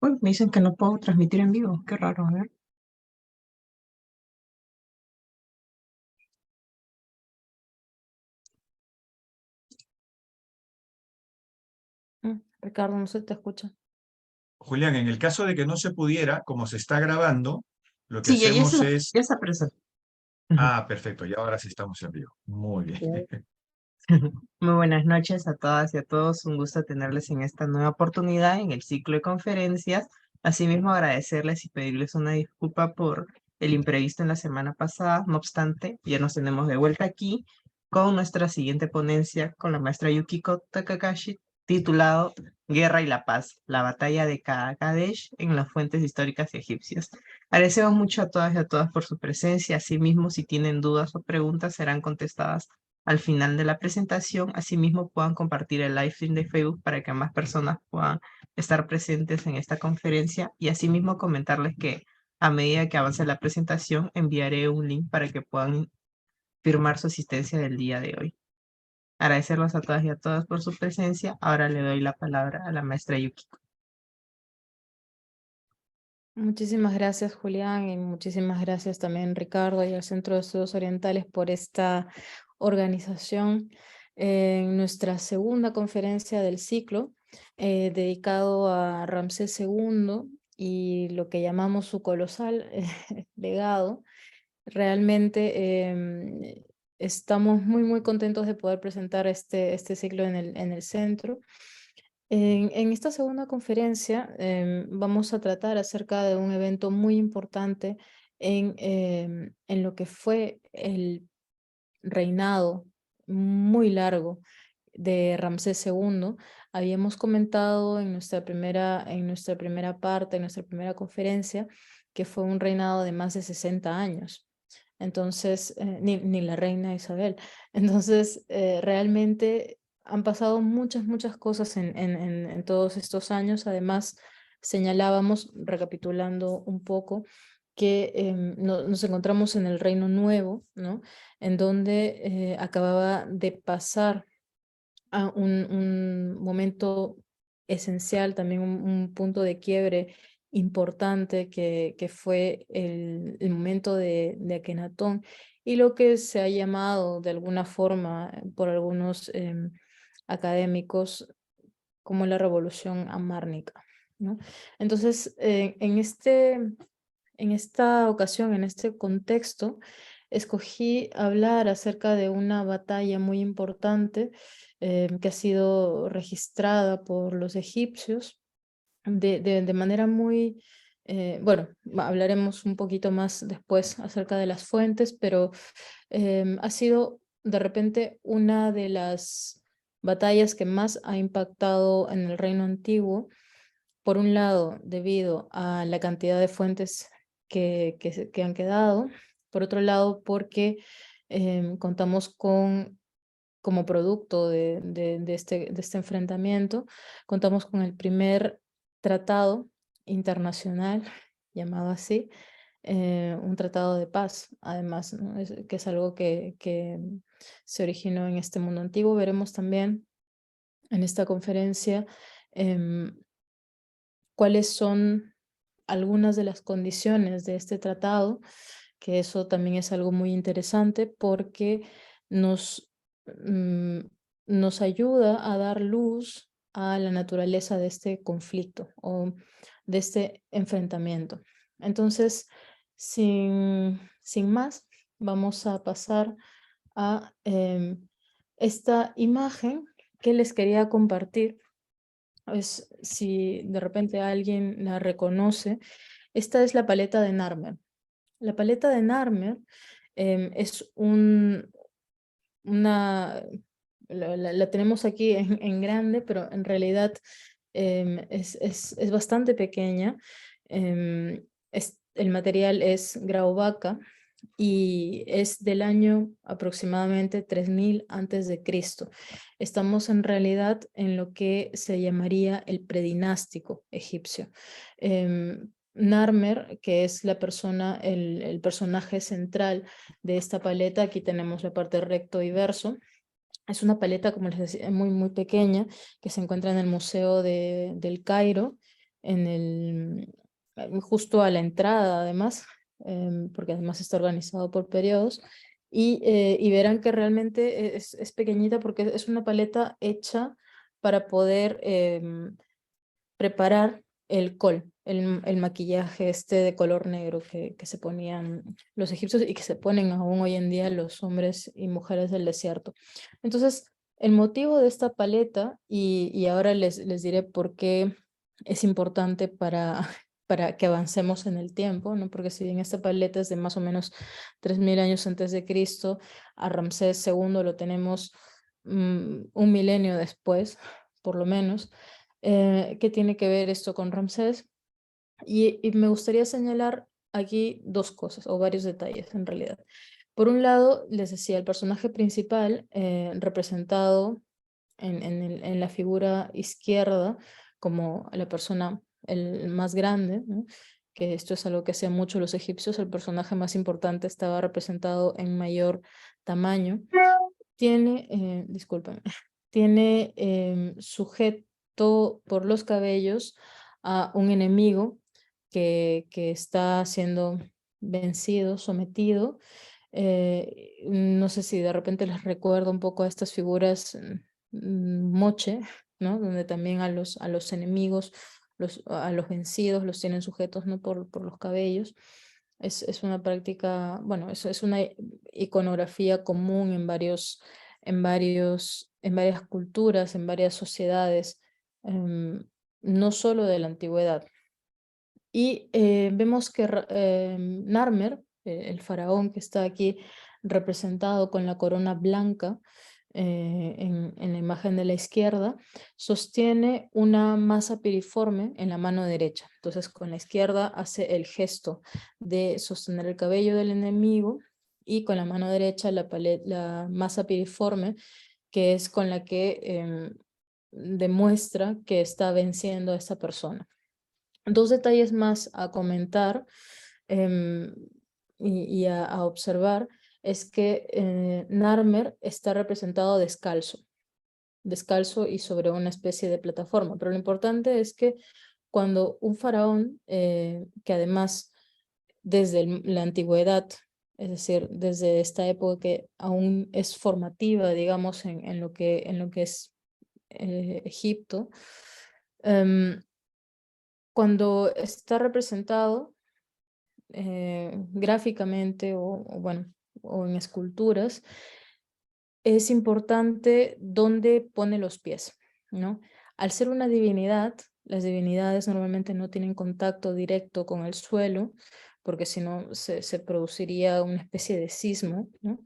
Uy, me dicen que no puedo transmitir en vivo. Qué raro, a ver. Ricardo, no se te escucha. Julián, en el caso de que no se pudiera, como se está grabando, lo que Sí, hacemos es... ya se apresó. Ujú. Ah, perfecto, y ahora sí estamos en vivo. Muy bien. Ok. Muy buenas noches a todas y a todos. Un gusto tenerles en esta nueva oportunidad en el ciclo de conferencias. Asimismo, agradecerles y pedirles una disculpa por el imprevisto en la semana pasada. No obstante, ya nos tenemos de vuelta aquí con nuestra siguiente ponencia con la maestra Yukiko Takakashi, titulado Guerra y la Paz, la batalla de Kadesh en las fuentes históricas egipcias. Agradecemos mucho a todas y a todas por su presencia. Asimismo, si tienen dudas o preguntas, serán contestadas al final de la presentación. Asimismo, puedan compartir el live stream de Facebook para que más personas puedan estar presentes en esta conferencia y asimismo comentarles que a medida que avance la presentación enviaré un link para que puedan firmar su asistencia del día de hoy. Agradecerlos a todas y a todas por su presencia. Ahora le doy la palabra a la maestra Yukiko. Muchísimas gracias, Julián, y muchísimas gracias también, Ricardo, y al Centro de Estudios Orientales por esta organización en nuestra segunda conferencia del ciclo, dedicado a Ramsés II y lo que llamamos su colosal legado. Realmente estamos muy contentos de poder presentar este ciclo en el centro. En esta segunda conferencia vamos a tratar acerca de un evento muy importante en lo que fue el reinado muy largo de Ramsés II. Habíamos comentado en nuestra primera parte, en nuestra primera conferencia, que fue un reinado de más de 60 años. Entonces, ni la reina Isabel. Entonces, realmente han pasado muchas cosas en todos estos años. Además, señalábamos, recapitulando un poco, que nos encontramos en el Reino Nuevo, ¿no? En donde acababa de pasar a un momento esencial, también un punto de quiebre importante que fue el momento de Akenatón y lo que se ha llamado de alguna forma por algunos académicos como la revolución amárnica, ¿no? Entonces, en esta ocasión, en este contexto, escogí hablar acerca de una batalla muy importante que ha sido registrada por los egipcios de manera muy, bueno, hablaremos un poquito más después acerca de las fuentes, pero ha sido de repente una de las batallas que más ha impactado en el Reino Antiguo. Por un lado, debido a la cantidad de fuentes que han quedado. Por otro lado, porque contamos con, como producto de este enfrentamiento, contamos con el primer tratado internacional, llamado así, un tratado de paz, además, ¿no? Que es algo que se originó en este mundo antiguo. Veremos también en esta conferencia em, cuáles son algunas de las condiciones de este tratado, que eso también es algo muy interesante porque nos, mm, nos ayuda a dar luz a la naturaleza de este conflicto o de este enfrentamiento. Entonces, sin más, vamos a pasar a esta imagen que les quería compartir. Si de repente alguien la reconoce, esta es la paleta de Narmer. La paleta de Narmer es una, la tenemos aquí en grande, pero en realidad es bastante pequeña. El material es graubaca y es del año aproximadamente 3000 antes de Cristo. Estamos en realidad en lo que se llamaría el predinástico egipcio. Narmer, que es la persona, el personaje central de esta paleta, aquí tenemos la parte recto y verso. Es una paleta, como les decía, muy pequeña, que se encuentra en el Museo del Cairo. justo a la entrada además, porque además está organizado por periodos, y verán que realmente es pequeñita porque es una paleta hecha para poder preparar el col, el maquillaje este de color negro que se ponían los egipcios y que se ponen aún hoy en día los hombres y mujeres del desierto. Entonces, el motivo de esta paleta, y ahora les diré por qué es importante para que avancemos en el tiempo, ¿no? Porque si bien esta paleta es de más o menos 3000 años antes de Cristo, a Ramsés II lo tenemos un milenio después, por lo menos. ¿Qué tiene que ver esto con Ramsés? Y me gustaría señalar aquí dos cosas, o varios detalles en realidad. Por un lado, les decía, el personaje principal, representado en la figura izquierda como la persona el más grande, ¿no? Que esto es algo que hacían mucho los egipcios, el personaje más importante estaba representado en mayor tamaño. Tiene, disculpen, tiene sujeto por los cabellos a un enemigo que está siendo vencido, sometido. No sé si de repente les recuerdo un poco a estas figuras moche, ¿no? Donde también a los enemigos, a los vencidos los tienen sujetos, ¿no? por los cabellos. Es una práctica, bueno, es una iconografía común en varias culturas, en varias sociedades, no solo de la antigüedad. Y vemos que Narmer, el faraón que está aquí representado con la corona blanca en la imagen de la izquierda, sostiene una masa piriforme en la mano derecha. Entonces con la izquierda hace el gesto de sostener el cabello del enemigo y con la mano derecha la masa piriforme, que es con la que demuestra que está venciendo a esta persona. Dos detalles más a comentar em, y a observar es que Narmer está representado descalzo y sobre una especie de plataforma, pero lo importante es que cuando un faraón, que además desde la antigüedad, es decir, desde esta época que aún es formativa, digamos, en lo que es Egipto, cuando está representado gráficamente bueno, o en esculturas, es importante dónde pone los pies, ¿no? Al ser una divinidad, las divinidades normalmente no tienen contacto directo con el suelo, porque si no se produciría una especie de sismo, ¿no?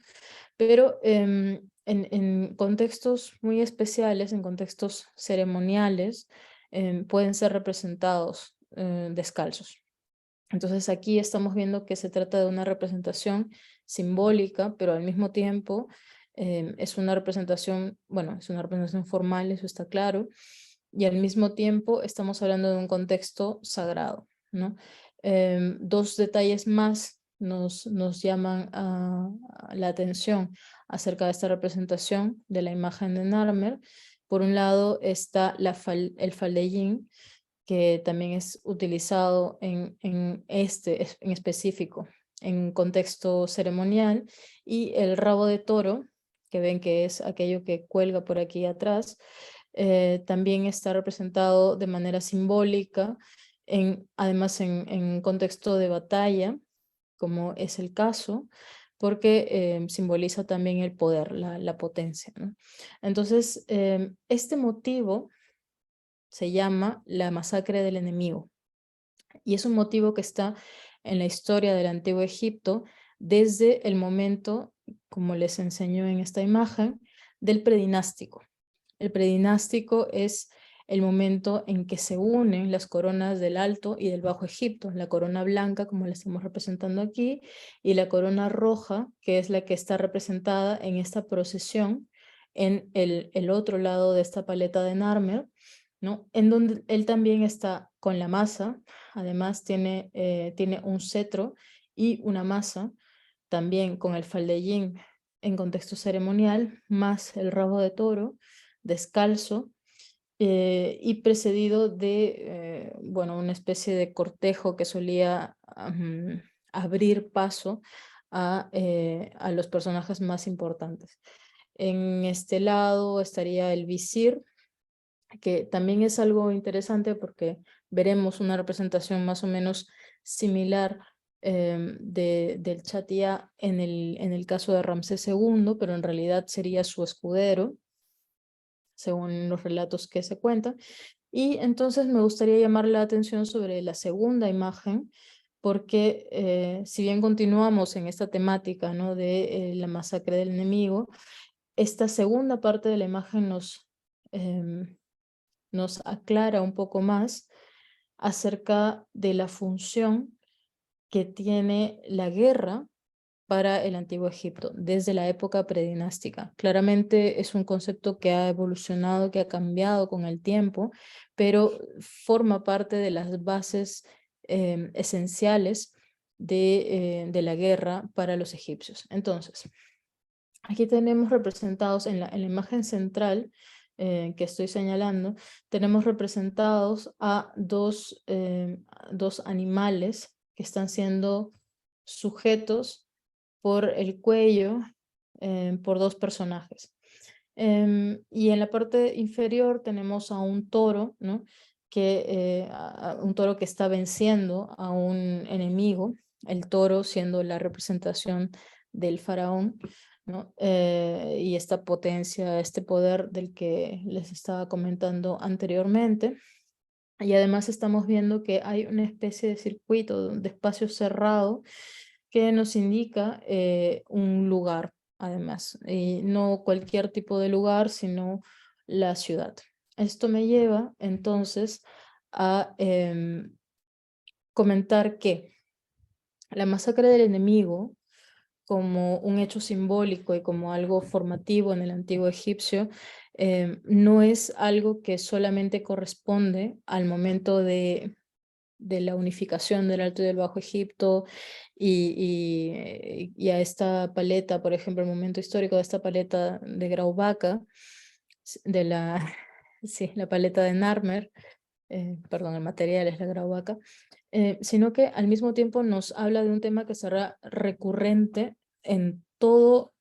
Pero en contextos muy especiales, en contextos ceremoniales, pueden ser representados descalzos. Entonces aquí estamos viendo que se trata de una representación simbólica, pero al mismo tiempo es una representación, bueno, es una representación formal, eso está claro, y al mismo tiempo estamos hablando de un contexto sagrado, ¿no? Dos detalles más nos llaman a la atención acerca de esta representación de la imagen de Narmer. Por un lado está el faldellín, que también es utilizado en específico, en contexto ceremonial, y el rabo de toro, que ven que es aquello que cuelga por aquí atrás, también está representado de manera simbólica, además en contexto de batalla, como es el caso, porque simboliza también el poder, la potencia, ¿no? Entonces, este motivo se llama la masacre del enemigo, y es un motivo que está en la historia del Antiguo Egipto desde el momento, como les enseño en esta imagen, del predinástico. El predinástico es el momento en que se unen las coronas del Alto y del Bajo Egipto, la corona blanca, como la estamos representando aquí, y la corona roja, que es la que está representada en esta procesión en el otro lado de esta paleta de Narmer, ¿no? En donde él también está con la masa, además tiene un cetro y una masa, también con el faldellín en contexto ceremonial, más el rabo de toro, descalzo, y precedido de, bueno, una especie de cortejo que solía abrir paso a los personajes más importantes. En este lado estaría el visir, que también es algo interesante porque veremos una representación más o menos similar del Chatia en el caso de Ramsés II, pero en realidad sería su escudero, según los relatos que se cuentan. Y entonces me gustaría llamar la atención sobre la segunda imagen, porque si bien continuamos en esta temática, ¿no?, de la masacre del enemigo, esta segunda parte de la imagen nos aclara un poco más acerca de la función que tiene la guerra para el Antiguo Egipto, desde la época predinástica. Claramente es un concepto que ha evolucionado, que ha cambiado con el tiempo, pero forma parte de las bases esenciales de la guerra para los egipcios. Entonces, aquí tenemos representados en la imagen central que estoy señalando, tenemos representados a dos animales que están siendo sujetos por el cuello por dos personajes. Y en la parte inferior tenemos a un toro, ¿no?, un toro que está venciendo a un enemigo, el toro siendo la representación del faraón, ¿no? Y esta potencia, este poder del que les estaba comentando anteriormente. Y además estamos viendo que hay una especie de circuito, de espacio cerrado, que nos indica un lugar, además, y no cualquier tipo de lugar, sino la ciudad. Esto me lleva entonces a comentar que la masacre del enemigo, como un hecho simbólico y como algo formativo en el antiguo egipcio, no es algo que solamente corresponde al momento de la unificación del Alto y del Bajo Egipto y a esta paleta, por ejemplo, el momento histórico de esta paleta de Graubaca, de la, sí, la paleta de Narmer, perdón, el material es la Graubaca, sino que al mismo tiempo nos habla de un tema que será recurrente en toda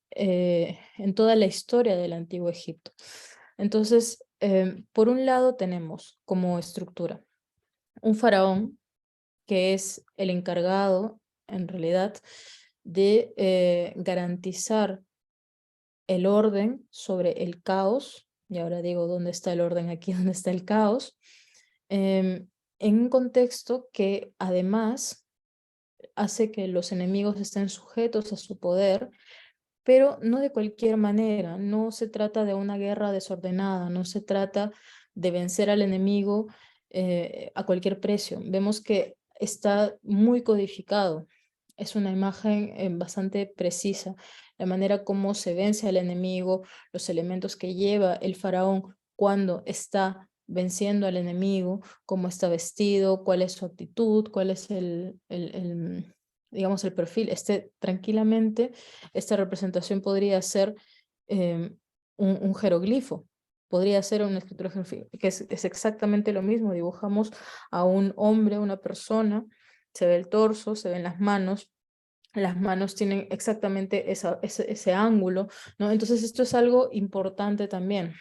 la historia del Antiguo Egipto. Entonces, por un lado tenemos como estructura un faraón que es el encargado, en realidad, de garantizar el orden sobre el caos, y ahora digo dónde está el orden aquí, dónde está el caos, en un contexto que además hace que los enemigos estén sujetos a su poder, pero no de cualquier manera. No se trata de una guerra desordenada, no se trata de vencer al enemigo a cualquier precio. Vemos que está muy codificado. Es una imagen bastante precisa, la manera como se vence al enemigo, los elementos que lleva el faraón cuando está venciendo al enemigo, cómo está vestido, cuál es su actitud, cuál es digamos, el perfil. Tranquilamente, esta representación podría ser un jeroglifo, podría ser una escritura jeroglífica, que es exactamente lo mismo. Dibujamos a un hombre, una persona, se ve el torso, se ven las manos tienen exactamente ese ángulo, ¿no? Entonces esto es algo importante también,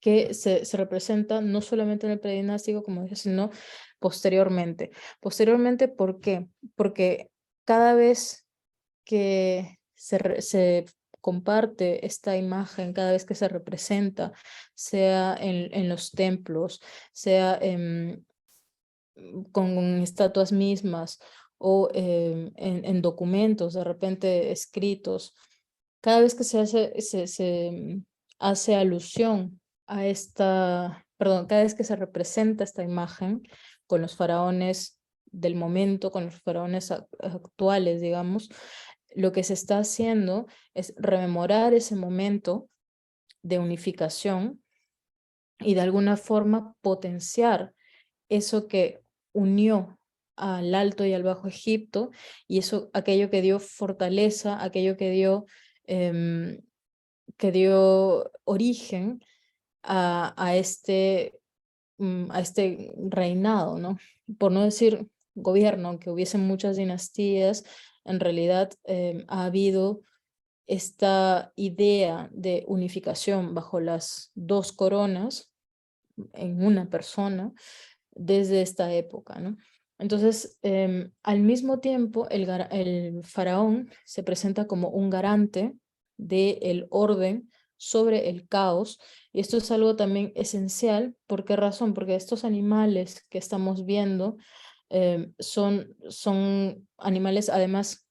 que se representa no solamente en el predinástico, como dije, sino posteriormente. Posteriormente, ¿por qué? Porque cada vez que se comparte esta imagen, cada vez que se representa, sea en los templos, sea con estatuas mismas o en documentos de repente escritos, cada vez que se hace alusión a cada vez que se representa esta imagen con los faraones del momento, con los faraones actuales, digamos, lo que se está haciendo es rememorar ese momento de unificación y de alguna forma potenciar eso que unió al Alto y al Bajo Egipto, y aquello que dio fortaleza, aquello que dio origen a este reinado, ¿no? Por no decir gobierno, aunque hubiesen muchas dinastías, en realidad ha habido esta idea de unificación bajo las dos coronas en una persona desde esta época, ¿no? Entonces, al mismo tiempo, el faraón se presenta como un garante del orden sobre el caos, y esto es algo también esencial. ¿Por qué razón? Porque estos animales que estamos viendo son animales, además,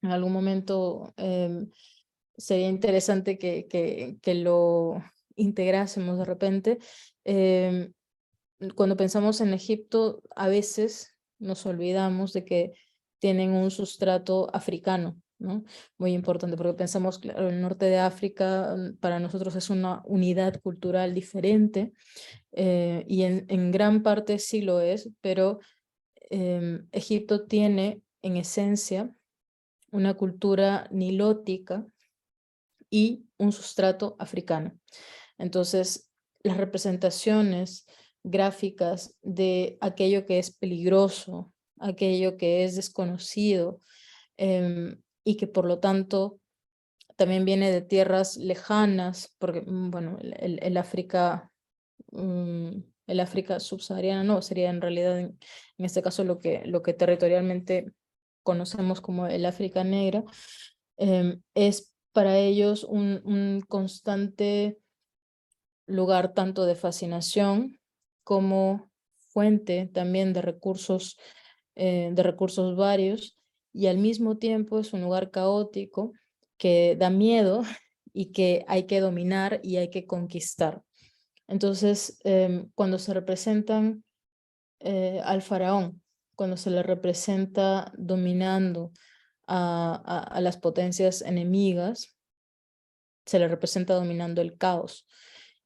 en algún momento sería interesante que lo integrásemos de repente. Cuando pensamos en Egipto, a veces nos olvidamos de que tienen un sustrato africano, ¿no? Muy importante, porque pensamos, claro, el norte de África para nosotros es una unidad cultural diferente, y en gran parte sí lo es, pero Egipto tiene en esencia una cultura nilótica y un sustrato africano. Entonces, las representaciones gráficas de aquello que es peligroso, aquello que es desconocido, y que por lo tanto también viene de tierras lejanas, porque, bueno, el África subsahariana no, sería en realidad en este caso lo que territorialmente conocemos como el África negra, es para ellos un constante lugar tanto de fascinación como fuente también de recursos varios, y al mismo tiempo es un lugar caótico que da miedo y que hay que dominar y hay que conquistar. Entonces, cuando se representan al faraón, cuando se le representa dominando a las potencias enemigas, se le representa dominando el caos.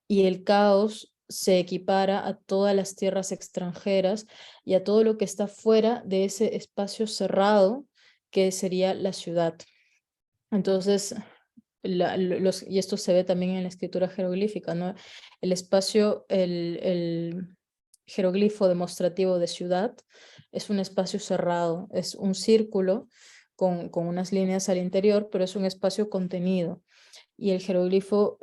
Y el caos se equipara a todas las tierras extranjeras y a todo lo que está fuera de ese espacio cerrado que sería la ciudad. Entonces, y esto se ve también en la escritura jeroglífica, ¿no? El espacio, el jeroglifo demostrativo de ciudad es un espacio cerrado, es un círculo con unas líneas al interior, pero es un espacio contenido. Y el jeroglifo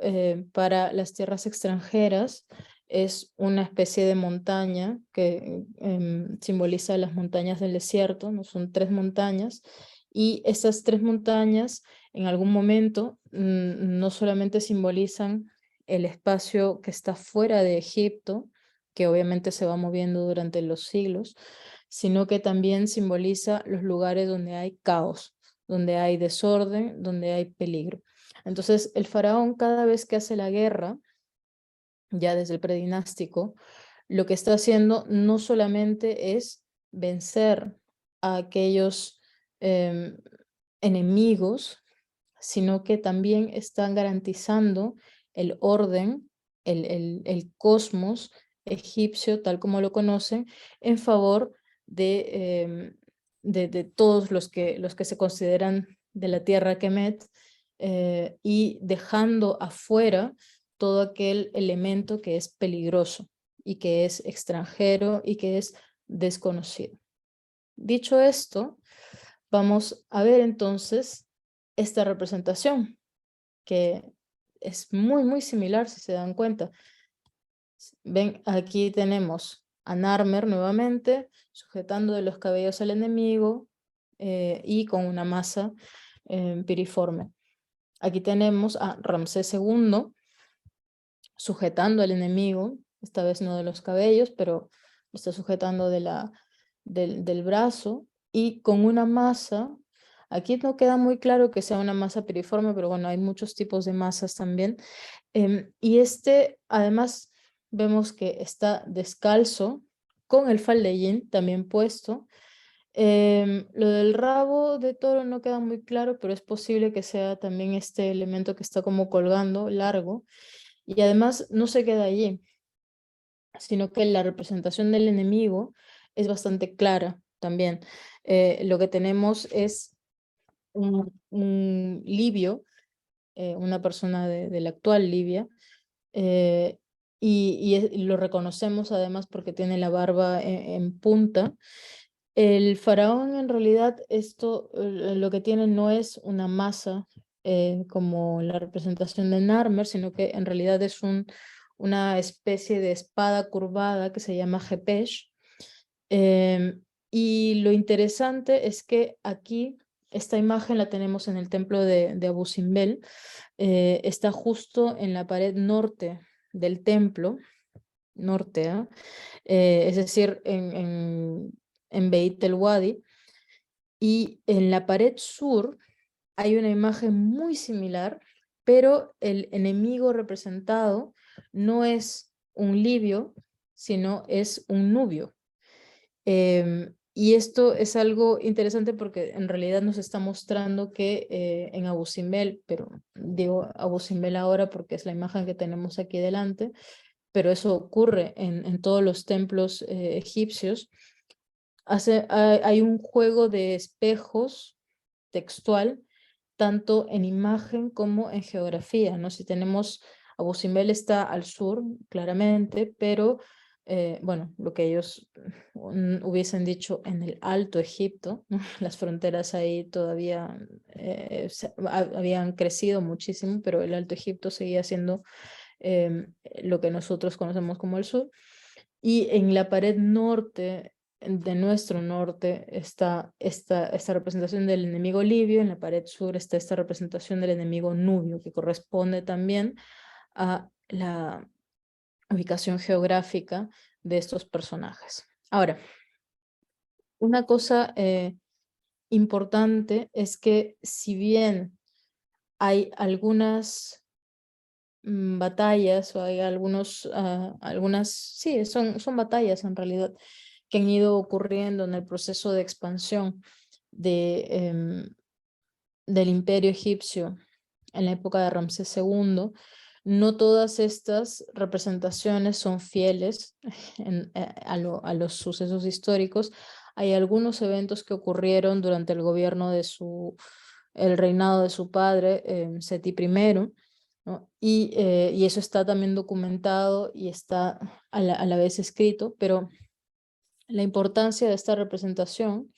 para las tierras extranjeras es una especie de montaña que simboliza las montañas del desierto, ¿no? Son 3 montañas, y esas 3 montañas en algún momento no solamente simbolizan el espacio que está fuera de Egipto, que obviamente se va moviendo durante los siglos, sino que también simboliza los lugares donde hay caos, donde hay desorden, donde hay peligro. Entonces, el faraón, cada vez que hace la guerra, ya desde el predinástico, lo que está haciendo no solamente es vencer a aquellos enemigos, sino que también están garantizando el orden, el cosmos egipcio, tal como lo conocen, en favor de todos los que se consideran de la tierra Kemet, y dejando afuera todo aquel elemento que es peligroso y que es extranjero y que es desconocido. Dicho esto, vamos a ver entonces esta representación, que es muy, muy similar si se dan cuenta. Ven, aquí tenemos a Narmer nuevamente, sujetando de los cabellos al enemigo y con una masa piriforme. Aquí tenemos a Ramsés II sujetando al enemigo, esta vez no de los cabellos, pero está sujetando del brazo, y con una masa. Aquí no queda muy claro que sea una masa piriforme, pero bueno, hay muchos tipos de masas también. Y además, vemos que está descalzo, con el faldellín también puesto. Lo del rabo de toro no queda muy claro, pero es posible que sea también este elemento que está como colgando, largo. Y además no se queda allí, sino que la representación del enemigo es bastante clara también. Lo que tenemos es un libio, una persona de la actual Libia, y lo reconocemos además porque tiene la barba en punta. El faraón en realidad lo que tiene no es una masa como la representación de Narmer, sino que en realidad es una especie de espada curvada que se llama Jepesh. Y lo interesante es que aquí esta imagen la tenemos en el templo de Abu Simbel. Está justo en la pared norte del templo, norte, ¿ah? Es decir, en Beit el Wadi. Y en la pared sur hay una imagen muy similar, pero el enemigo representado no es un libio, sino es un nubio. Y esto es algo interesante porque en realidad nos está mostrando que en Abu Simbel, pero digo Abu Simbel ahora porque es la imagen que tenemos aquí delante, pero eso ocurre en todos los templos egipcios. Hay un juego de espejos textual, tanto en imagen como en geografía, ¿no? Si tenemos, Abu Simbel está al sur, claramente, pero bueno, lo que ellos hubiesen dicho en el Alto Egipto, ¿no? Las fronteras ahí todavía habían crecido muchísimo, pero el Alto Egipto seguía siendo lo que nosotros conocemos como el sur. Y en la pared norte de nuestro norte está esta representación del enemigo libio, en la pared sur está esta representación del enemigo nubio, que corresponde también a la ubicación geográfica de estos personajes. Ahora, una cosa importante es que si bien hay algunas batallas o hay algunas, sí, son batallas en realidad que han ido ocurriendo en el proceso de expansión del imperio egipcio en la época de Ramsés II. No todas estas representaciones son fieles a los sucesos históricos. Hay algunos eventos que ocurrieron durante el gobierno el reinado de su padre, Seti I, ¿no? Y eso está también documentado y está a la vez escrito, pero la importancia de esta representación,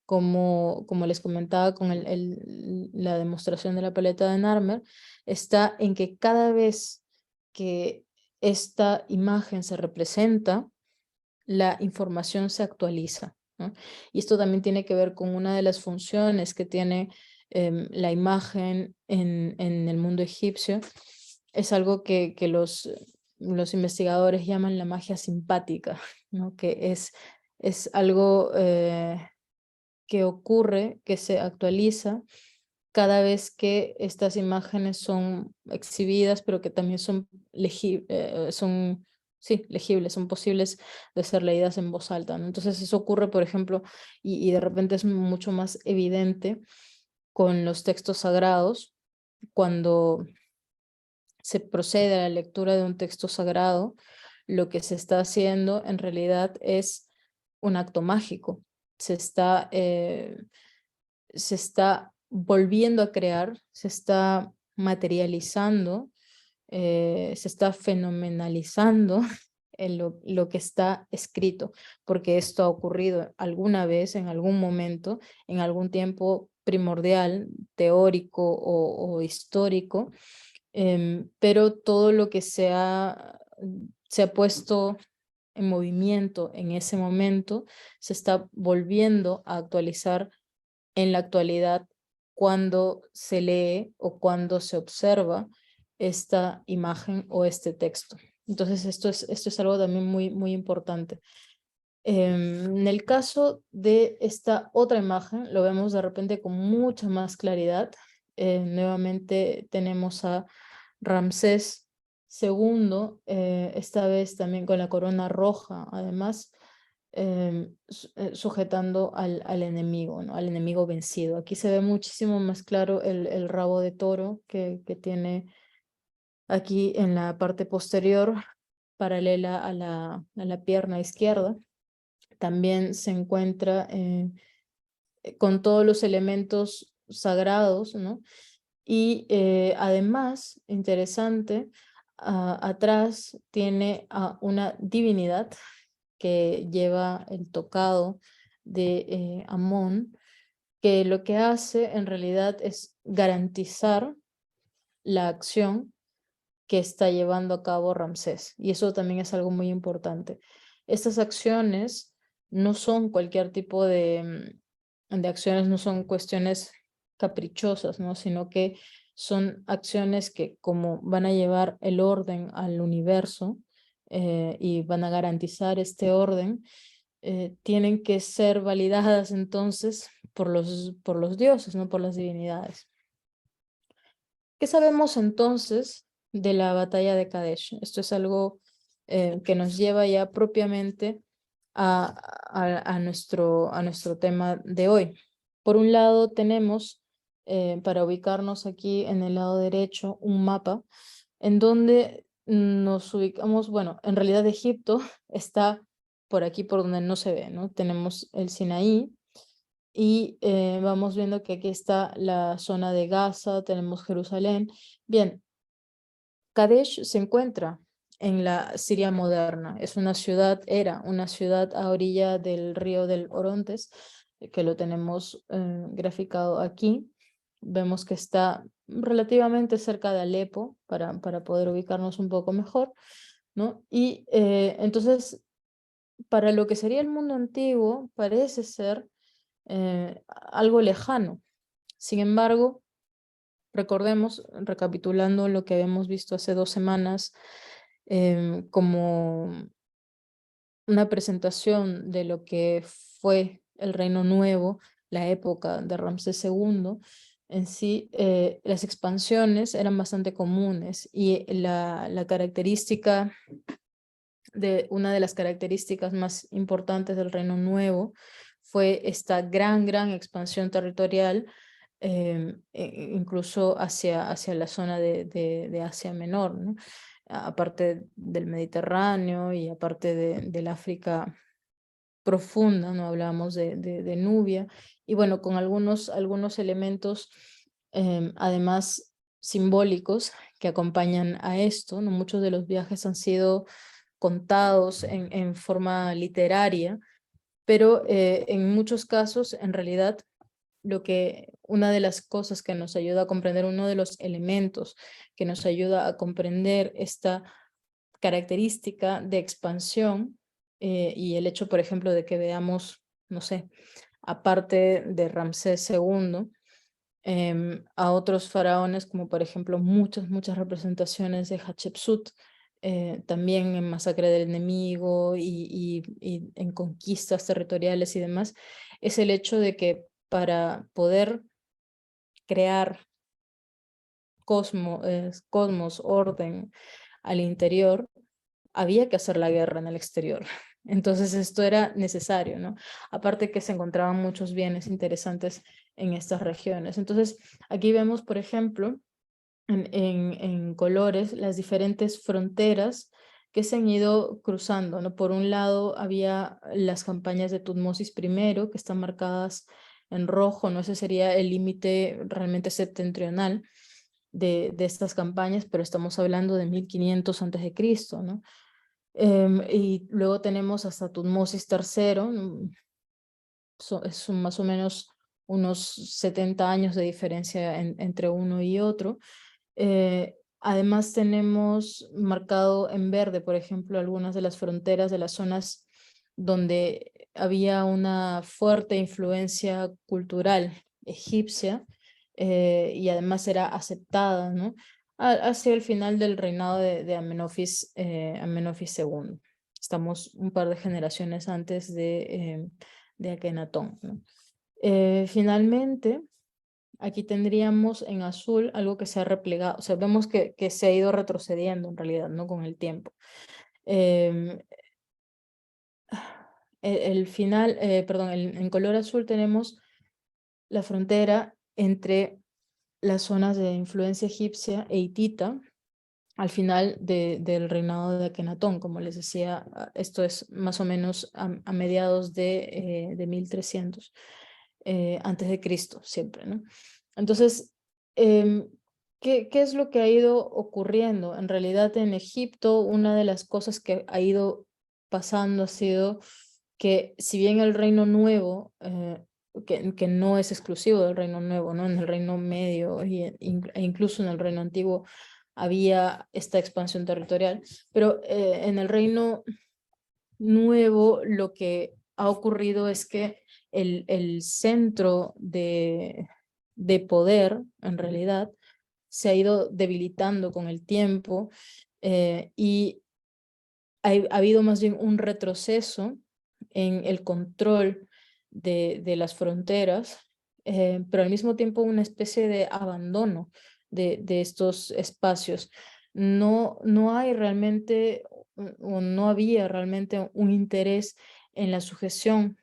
como les comentaba con la demostración de la paleta de Narmer, está en que cada vez que esta imagen se representa, la información se actualiza, ¿no? Y esto también tiene que ver con una de las funciones que tiene la imagen en el mundo egipcio. Es algo que los investigadores llaman la magia simpática, ¿no? Que es algo que ocurre, que se actualiza cada vez que estas imágenes son exhibidas, pero que también son legibles, son posibles de ser leídas en voz alta, ¿no? Entonces eso ocurre, por ejemplo, y de repente es mucho más evidente con los textos sagrados, cuando se procede a la lectura de un texto sagrado, lo que se está haciendo en realidad es un acto mágico. Se está volviendo a crear, se está materializando, se está fenomenalizando en lo que está escrito, porque esto ha ocurrido alguna vez, en algún momento, en algún tiempo primordial, teórico o histórico, pero todo lo que se ha puesto en movimiento en ese momento se está volviendo a actualizar en la actualidad cuando se lee o cuando se observa esta imagen o este texto. Entonces esto es algo también muy, muy importante. En el caso de esta otra imagen, lo vemos de repente con mucha más claridad. Nuevamente tenemos a Ramsés II, esta vez también con la corona roja, además, sujetando al enemigo, ¿no? Al enemigo vencido. Aquí se ve muchísimo más claro el rabo de toro que tiene aquí en la parte posterior, paralela a la pierna izquierda. También se encuentra con todos los elementos sagrados, ¿no? Y además, interesante, atrás tiene a una divinidad que lleva el tocado de Amón, que lo que hace en realidad es garantizar la acción que está llevando a cabo Ramsés. Y eso también es algo muy importante. Estas acciones no son cualquier tipo de acciones, no son cuestiones caprichosas, ¿no? Sino que son acciones que, como van a llevar el orden al universo y van a garantizar este orden, tienen que ser validadas entonces por los dioses, no por las divinidades. ¿Qué sabemos entonces de la batalla de Kadesh? Esto es algo que nos lleva ya propiamente a nuestro tema de hoy. Por un lado tenemos, para ubicarnos aquí en el lado derecho, un mapa en donde nos ubicamos, bueno, en realidad Egipto está por aquí por donde no se ve, ¿no? Tenemos el Sinaí, y vamos viendo que aquí está la zona de Gaza, tenemos Jerusalén. Bien, Kadesh se encuentra en la Siria moderna. Es una ciudad, era una ciudad a orilla del río del Orontes, que lo tenemos graficado aquí. Vemos que está relativamente cerca de Alepo para poder ubicarnos un poco mejor, ¿no? Y entonces, para lo que sería el mundo antiguo, parece ser algo lejano. Sin embargo, recordemos, recapitulando lo que habíamos visto hace 2 semanas, como una presentación de lo que fue el Reino Nuevo, la época de Ramsés II, en sí, las expansiones eran bastante comunes y la característica una de las características más importantes del Reino Nuevo fue esta gran expansión territorial, incluso hacia la zona de Asia Menor, ¿no? Aparte del Mediterráneo y aparte del África profunda, ¿no? Hablamos de Nubia, y bueno, con algunos elementos además simbólicos que acompañan a esto, ¿no? Muchos de los viajes han sido contados en forma literaria, pero en muchos casos, en realidad, una de las cosas que nos ayuda a comprender, uno de los elementos que nos ayuda a comprender esta característica de expansión y el hecho, por ejemplo, de que veamos, no sé, aparte de Ramsés II, a otros faraones, como por ejemplo muchas representaciones de Hatshepsut, también en masacre del enemigo y en conquistas territoriales y demás, es el hecho de que para poder crear cosmos, orden al interior, había que hacer la guerra en el exterior. Entonces esto era necesario, ¿no? Aparte que se encontraban muchos bienes interesantes en estas regiones. Entonces aquí vemos, por ejemplo, en colores las diferentes fronteras que se han ido cruzando, ¿no? Por un lado había las campañas de Tutmosis I, que están marcadas en rojo, ¿no? Ese sería el límite realmente septentrional de estas campañas, pero estamos hablando de 1500 a.C., ¿no? Y luego tenemos hasta Tutmosis III, son más o menos unos 70 años de diferencia entre uno y otro. Además tenemos marcado en verde, por ejemplo, algunas de las fronteras de las zonas donde había una fuerte influencia cultural egipcia y además era aceptada, ¿no? Hacia el final del reinado de Amenofis II. Estamos un par de generaciones antes de Akenatón, ¿no? Finalmente, aquí tendríamos en azul algo que se ha replegado, o sea, vemos que se ha ido retrocediendo en realidad, ¿no? Con el tiempo. El final, perdón, en color azul tenemos la frontera entre las zonas de influencia egipcia e hitita al final del reinado de Akenatón, como les decía, esto es más o menos a mediados de 1300 antes de Cristo, siempre, ¿no? Entonces, ¿qué es lo que ha ido ocurriendo? En realidad en Egipto una de las cosas que ha ido pasando ha sido que si bien el Reino Nuevo, que no es exclusivo del Reino Nuevo, ¿no? En el Reino Medio e incluso en el Reino Antiguo había esta expansión territorial, pero en el Reino Nuevo lo que ha ocurrido es que el centro de poder, en realidad, se ha ido debilitando con el tiempo y ha habido más bien un retroceso en el control de las fronteras, pero al mismo tiempo una especie de abandono de estos espacios. No hay realmente, o no había realmente un interés en la sujeción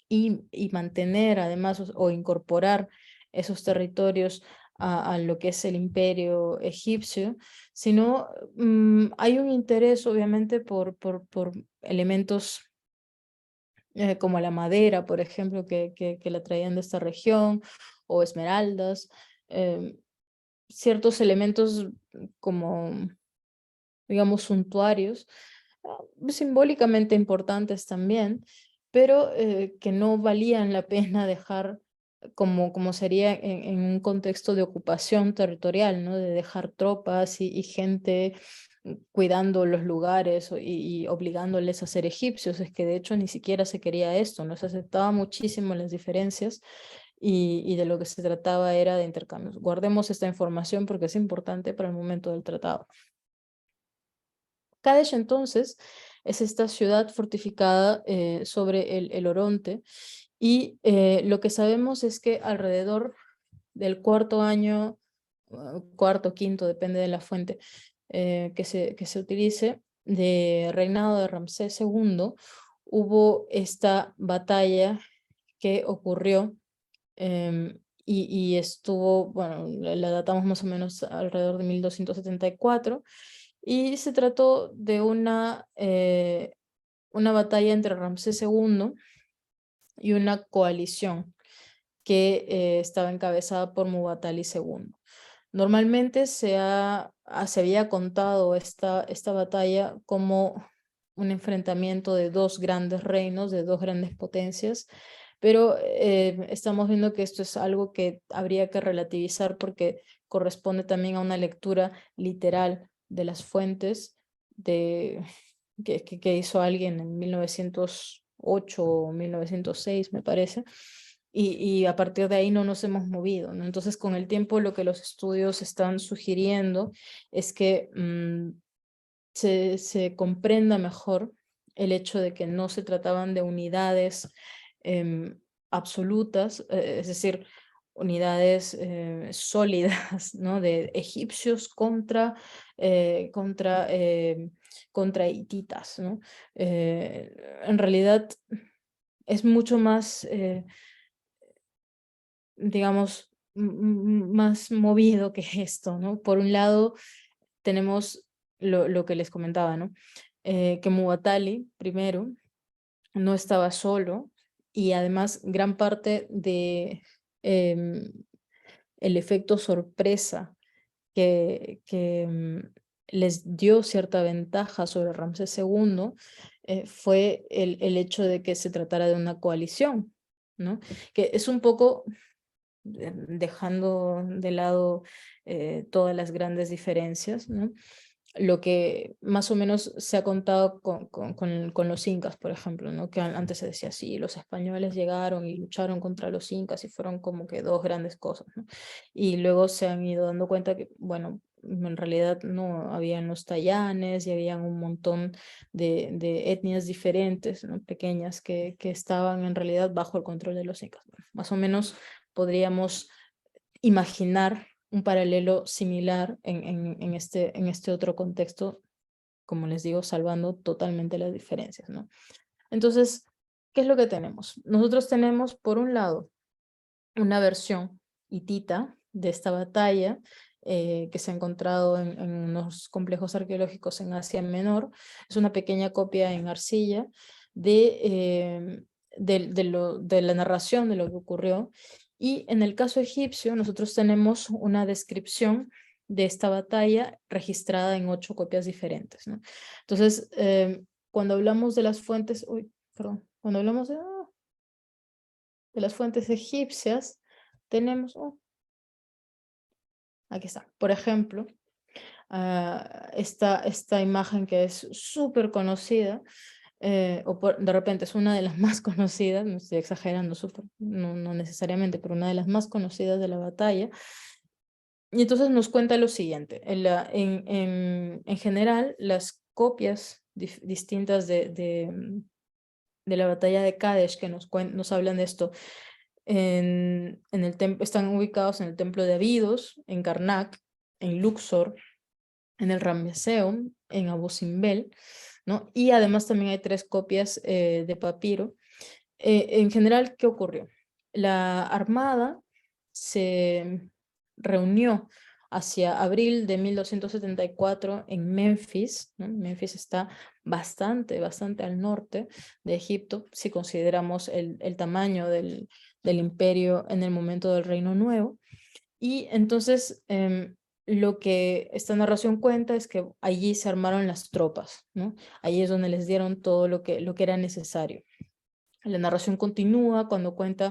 y mantener además o incorporar esos territorios a lo que es el imperio egipcio, sino hay un interés obviamente por elementos como la madera, por ejemplo, que la traían de esta región, o esmeraldas, ciertos elementos como, digamos, suntuarios, simbólicamente importantes también, pero que no valían la pena dejar como sería en un contexto de ocupación territorial, ¿no? De dejar tropas y gente cuidando los lugares y obligándoles a ser egipcios. Es que de hecho ni siquiera se quería esto, no se aceptaba muchísimo las diferencias y de lo que se trataba era de intercambios. Guardemos esta información porque es importante para el momento del tratado. Kadesh entonces es esta ciudad fortificada sobre el Oronte y lo que sabemos es que alrededor del cuarto año, cuarto, quinto, depende de la fuente que se utilice, de reinado de Ramsés II, hubo esta batalla que ocurrió y estuvo, bueno, la datamos más o menos alrededor de 1274 y se trató de una batalla entre Ramsés II y una coalición que estaba encabezada por Muwatalli II. Normalmente se había contado esta batalla como un enfrentamiento de dos grandes reinos, de dos grandes potencias, pero estamos viendo que esto es algo que habría que relativizar porque corresponde también a una lectura literal de las fuentes que hizo alguien en 1908 o 1906, me parece, y a partir de ahí no nos hemos movido, ¿no? Entonces, con el tiempo, lo que los estudios están sugiriendo es que se comprenda mejor el hecho de que no se trataban de unidades absolutas, es decir, unidades sólidas, ¿no? De egipcios contra hititas, ¿no? En realidad es mucho más, digamos, más movido que esto, ¿no? Por un lado, tenemos lo que les comentaba, ¿no? Que Muwatalli, primero, no estaba solo y además gran parte de el efecto sorpresa que les dio cierta ventaja sobre Ramsés II fue el hecho de que se tratara de una coalición, ¿no? Que es un poco dejando de lado todas las grandes diferencias, ¿no? Lo que más o menos se ha contado con los incas, por ejemplo, ¿no? Que antes se decía, sí, los españoles llegaron y lucharon contra los incas y fueron como que dos grandes cosas, ¿no? Y luego se han ido dando cuenta que, bueno, en realidad no, habían los tayanes y habían un montón de etnias diferentes, ¿no? Pequeñas que estaban en realidad bajo el control de los incas. Bueno, más o menos podríamos imaginar un paralelo similar en este otro contexto, como les digo, salvando totalmente las diferencias, ¿no? Entonces, ¿qué es lo que tenemos? Nosotros tenemos, por un lado, una versión hitita de esta batalla que se ha encontrado en unos complejos arqueológicos en Asia Menor. Es una pequeña copia en arcilla de la narración de lo que ocurrió Y en el caso egipcio, nosotros tenemos una descripción de esta batalla registrada en 8 copias diferentes, ¿no? Entonces, cuando hablamos de las fuentes, cuando hablamos de las fuentes egipcias, tenemos, aquí está, por ejemplo, esta imagen que es súper conocida, de repente es una de las más conocidas, no estoy exagerando, no necesariamente, pero una de las más conocidas de la batalla. Y entonces nos cuenta lo siguiente, en general las copias distintas de la batalla de Kadesh que nos hablan de esto, están ubicados en el templo de Abidos, en Karnak, en Luxor, en el Ramesseum, en Abu Simbel, ¿no? Y además también hay 3 copias de papiro. En general, ¿qué ocurrió? La armada se reunió hacia abril de 1274 en Memphis, ¿no? Memphis está bastante al norte de Egipto, si consideramos el tamaño del imperio en el momento del Reino Nuevo. Y entonces lo que esta narración cuenta es que allí se armaron las tropas, ¿no? Allí es donde les dieron todo lo que era necesario. La narración continúa cuando cuenta